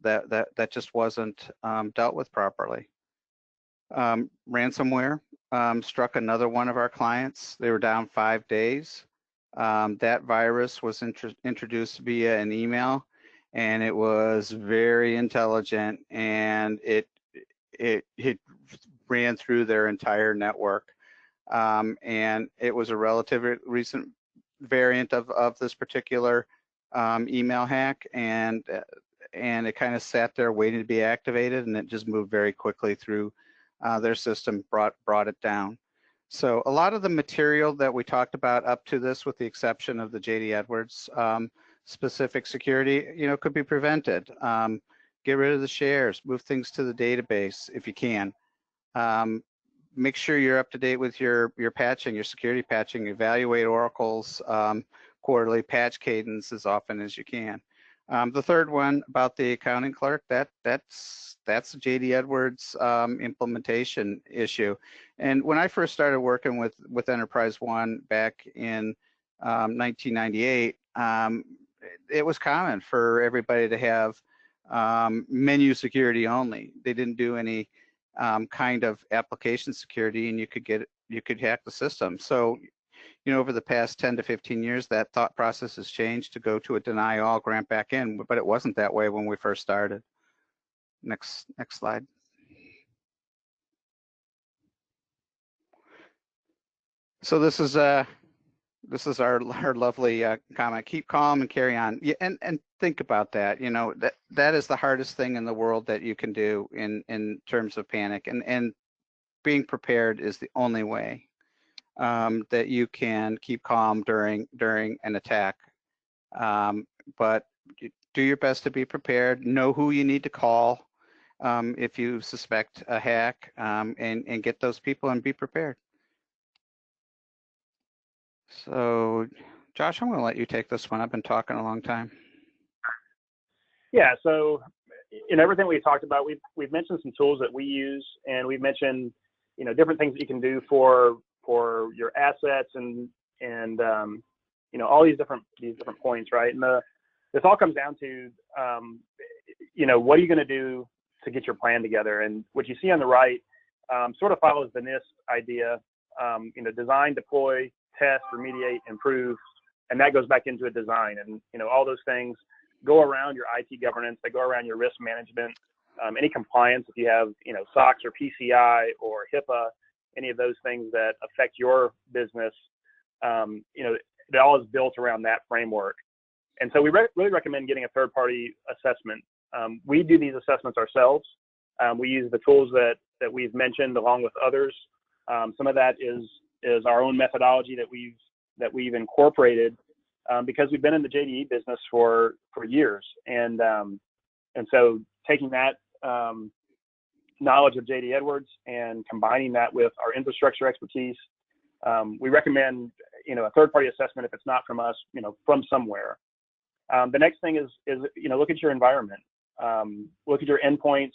Speaker 3: that just wasn't dealt with properly. Ransomware struck another one of our clients. They were down 5 days. That virus was introduced via an email, and it was very intelligent, and it ran through their entire network. And it was a relatively recent variant of this particular email hack, and it kind of sat there waiting to be activated, and it just moved very quickly through their system, brought it down. So a lot of the material that we talked about up to this, with the exception of the JD Edwards specific security, could be prevented. Get rid of the shares, move things to the database if you can. Make sure you're up to date with your patching, your security patching. Evaluate Oracle's quarterly patch cadence as often as you can. The third one about the accounting clerk, that's JD Edwards implementation issue. And when I first started working with EnterpriseOne back in 1998, it was common for everybody to have menu security only. They didn't do any kind of application security, and you could hack the system. So, over the past 10 to 15 years, that thought process has changed to go to a deny all, grant back in, but it wasn't that way when we first started. Next slide. So this is our lovely comment. Keep calm and carry on. Yeah, and think about that. You know, that is the hardest thing in the world that you can do in terms of panic, and being prepared is the only way that you can keep calm during an attack. But do your best to be prepared. Know who you need to call if you suspect a hack, and get those people and be prepared. So, Josh, I'm going to let you take this one. I've been talking a long time.
Speaker 4: Yeah. So, in everything we talked about, we've mentioned some tools that we use, and we've mentioned, you know, different things that you can do for your assets and you know, all these different points, right? And this all comes down to you know, what are you going to do to get your plan together? And what you see on the right sort of follows the NIST idea. You know, design, deploy, test, remediate, improve, and that goes back into a design. And you know, all those things go around your IT governance. They go around your risk management, any compliance if you have, you know, SOX or PCI or HIPAA, any of those things that affect your business. You know, it all is built around that framework. And so we really recommend getting a third-party assessment. We do these assessments ourselves. We use the tools that we've mentioned along with others. Some of that is our own methodology that we've incorporated because we've been in the JDE business for years, and so taking that knowledge of JD Edwards and combining that with our infrastructure expertise, we recommend, you know, a third-party assessment if it's not from us, you know, from somewhere. The next thing is you know, look at your environment, look at your endpoints,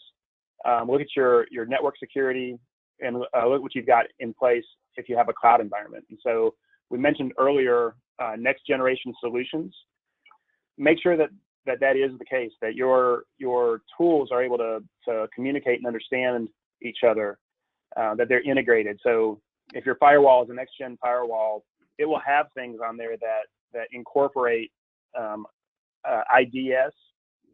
Speaker 4: look at your network security, and look at what you've got in place if you have a cloud environment. And so we mentioned earlier next generation solutions. Make sure that is the case, that your tools are able to communicate and understand each other, that they're integrated. So if your firewall is a next gen firewall, it will have things on there that incorporate IDS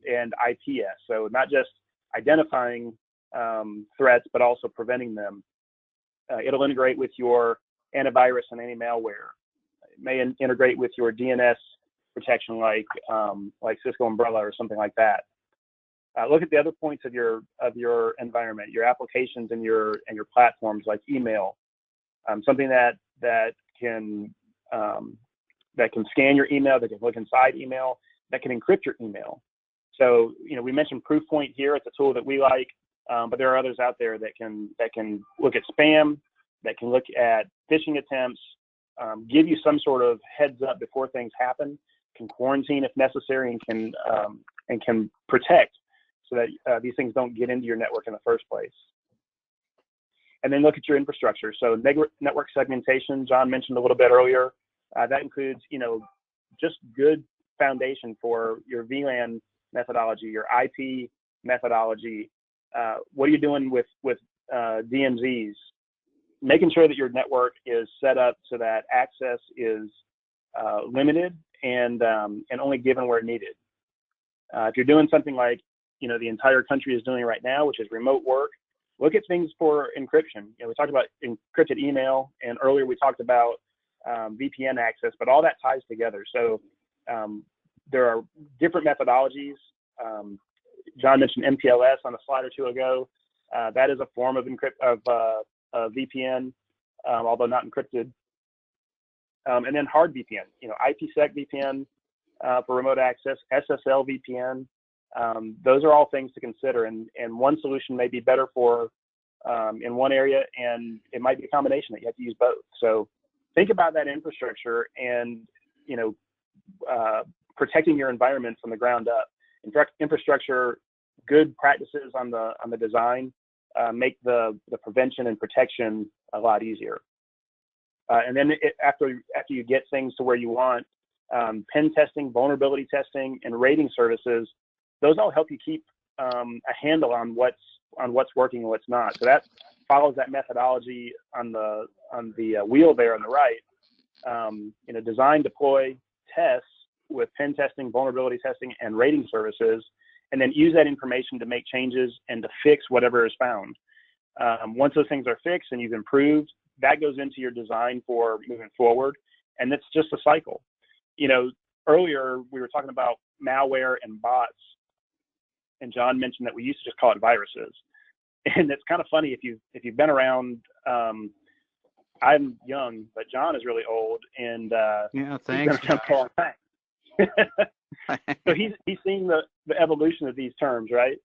Speaker 4: and IPS. So not just identifying threats, but also preventing them. It'll integrate with your antivirus and anti-malware. It may integrate with your DNS protection, like Cisco Umbrella or something like that. Look at the other points of your environment, your applications and your platforms, like email, something that can scan your email, that can look inside email, that can encrypt your email. So, you know, we mentioned Proofpoint here. It's a tool that we like, but there are others out there that can look at spam, that can look at phishing attempts, give you some sort of heads up before things happen, can quarantine if necessary, and can protect so that these things don't get into your network in the first place. And then look at your infrastructure. So network segmentation, John mentioned a little bit earlier. That includes, you know, just good foundation for your VLAN methodology, your IP methodology. What are you doing with DMZs? Making sure that your network is set up so that access is limited and only given where needed. If you're doing something like, you know, the entire country is doing right now, which is remote work, look at things for encryption. You know, we talked about encrypted email, and earlier we talked about VPN access, but all that ties together. So there are different methodologies. John mentioned MPLS on a slide or two ago. That is a form of VPN, although not encrypted. And then hard VPN, you know, IPsec VPN for remote access, SSL VPN. Those are all things to consider, and one solution may be better for in one area, and it might be a combination that you have to use both. So think about that infrastructure and, you know, protecting your environment from the ground up. Infrastructure, good practices on the design make the prevention and protection a lot easier. And then after you get things to where you want, pen testing, vulnerability testing, and rating services, those all help you keep a handle on what's working and what's not. So that follows that methodology on the wheel there on the right. You know, design, deploy, test with pen testing, vulnerability testing, and rating services, and then use that information to make changes and to fix whatever is found. Once those things are fixed and you've improved, that goes into your design for moving forward, and it's just a cycle. You know, earlier we were talking about malware and bots, and John mentioned that we used to just call it viruses. And it's kind of funny if you've been around. I'm young, but John is really old, and
Speaker 3: yeah, thanks.
Speaker 4: He's been around for a long time. So he's seen the evolution of these terms, right?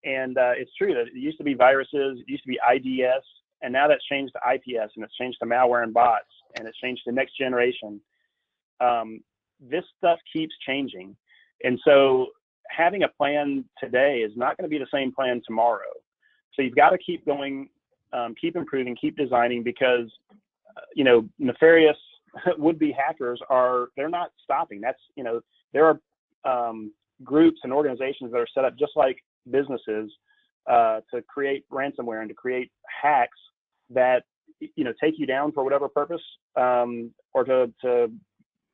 Speaker 4: And it's true that it used to be viruses, it used to be IDS, and now that's changed to IPS, and it's changed to malware and bots, and it's changed to next generation. This stuff keeps changing, and so having a plan today is not going to be the same plan tomorrow. So you've got to keep going, keep improving, keep designing, because you know, nefarious would-be hackers they're not stopping. That's, you know, there are groups and organizations that are set up just like businesses to create ransomware and to create hacks that, you know, take you down for whatever purpose, or to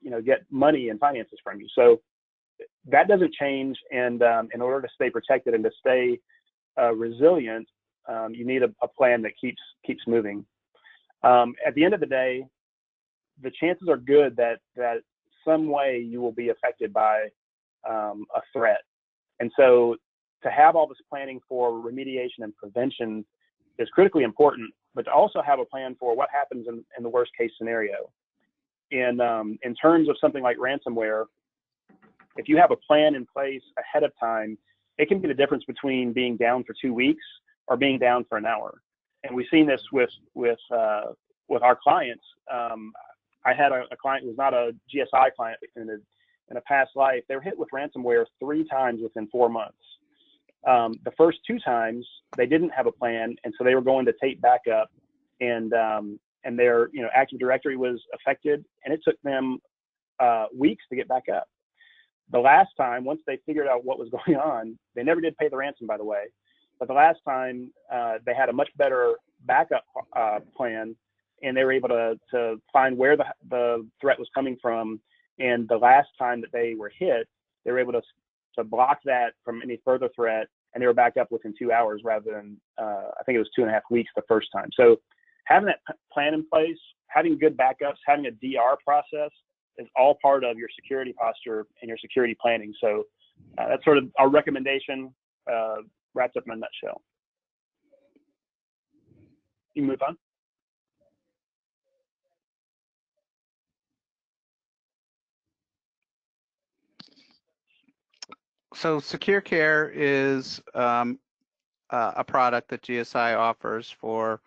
Speaker 4: you know, get money and finances from you. So that doesn't change, and in order to stay protected and to stay resilient, you need a plan that keeps moving. At the end of the day, the chances are good that some way you will be affected by a threat. And so to have all this planning for remediation and prevention is critically important, but to also have a plan for what happens in the worst case scenario. And in terms of something like ransomware, if you have a plan in place ahead of time, it can be the difference between being down for 2 weeks or being down for an hour. And we've seen this with our clients. I had a client who's not a GSI client in a past life. They were hit with ransomware 3 times within 4 months. The first 2 times they didn't have a plan, and so they were going to tape backup, and their, you know, Active Directory was affected, and it took them weeks to get back up. The last time, once they figured out what was going on, they never did pay the ransom, by the way. But the last time, they had a much better backup plan, and they were able to find where the threat was coming from. And the last time that they were hit, they were able to block that from any further threat, and they were back up within 2 hours rather than, I think it was 2.5 weeks the first time. So having that plan in place, having good backups, having a DR process is all part of your security posture and your security planning. So that's sort of our recommendation, wrapped up in a nutshell. You move on.
Speaker 3: So SecureCare is a product that GSI offers for,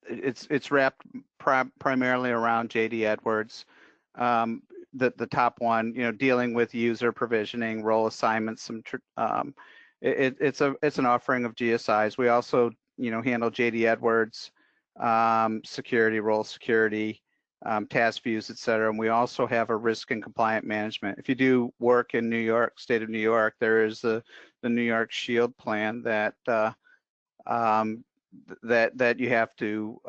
Speaker 3: it's wrapped primarily around JD Edwards. The top one, you know, dealing with user provisioning, role assignments. It's an offering of GSI's. We also, you know, handle JD Edwards, security, role security, task views, et cetera. And we also have a risk and compliant management. If you do work in New York, state of New York, there is the New York Shield plan that that you have to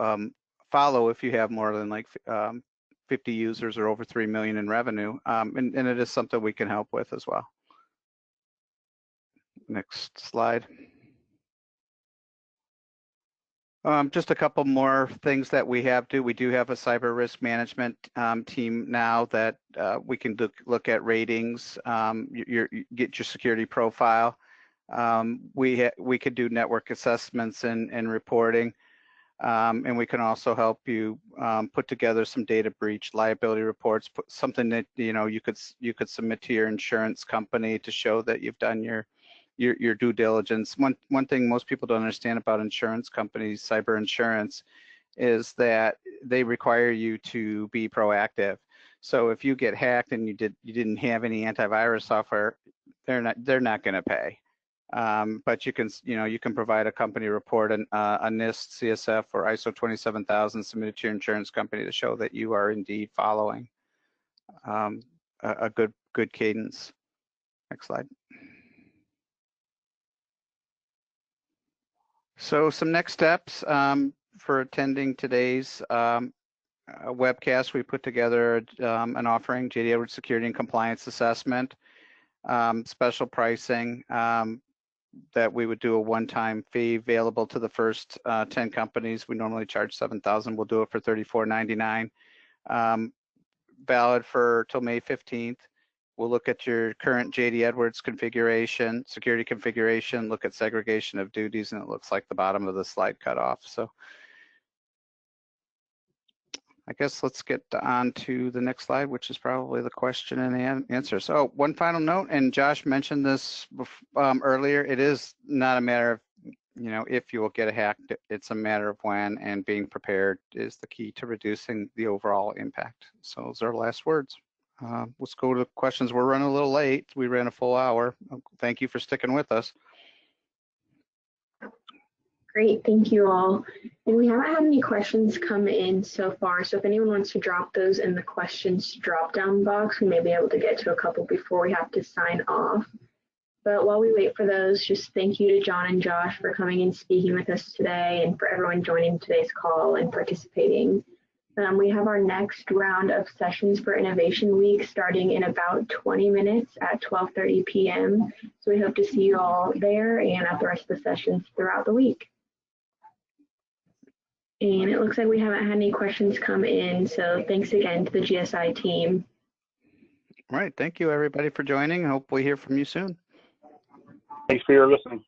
Speaker 3: follow if you have more than like 50 users or over 3 million in revenue, and it is something we can help with as well. Next slide. Just a couple more things that we do. We do have a cyber risk management team now that we can look at ratings, get your security profile. We could do network assessments and reporting, and we can also help you put together some data breach liability reports, something that, you know, you could submit to your insurance company to show that you've done your due diligence. One thing most people don't understand about insurance companies, cyber insurance, is that they require you to be proactive. So if you get hacked and you didn't have any antivirus software, they're not going to pay. But you can provide a company report, a NIST CSF or ISO 27000 submitted to your insurance company to show that you are indeed following a good cadence. Next slide. So some next steps for attending today's webcast. We put together an offering, JD Edwards Security and Compliance Assessment, special pricing. that we would do a one-time fee available to the first 10 companies. We normally charge $7,000. We'll do it for $34.99. Valid for till May 15th. We'll look at your current JD Edwards configuration, security configuration, look at segregation of duties, and it looks like the bottom of the slide cut off. So I guess let's get on to the next slide, which is probably the question and answer. So one final note, and Josh mentioned this earlier, it is not a matter of, if you will get hacked, it's a matter of when, and being prepared is the key to reducing the overall impact. So those are our last words. Let's go to questions. We're running a little late. We ran a full hour. Thank you for sticking with us.
Speaker 2: Great, thank you all. And we haven't had any questions come in so far, so if anyone wants to drop those in the questions drop-down box, we may be able to get to a couple before we have to sign off. But while we wait for those, just thank you to John and Josh for coming and speaking with us today, and for everyone joining today's call and participating. We have our next round of sessions for Innovation Week starting in about 20 minutes at 12:30 p.m. So we hope to see you all there and at the rest of the sessions throughout the week. And it looks like we haven't had any questions come in, so thanks again to the GSI team.
Speaker 3: All right, thank you everybody for joining. I hope we hear from you soon.
Speaker 4: Thanks for your listening.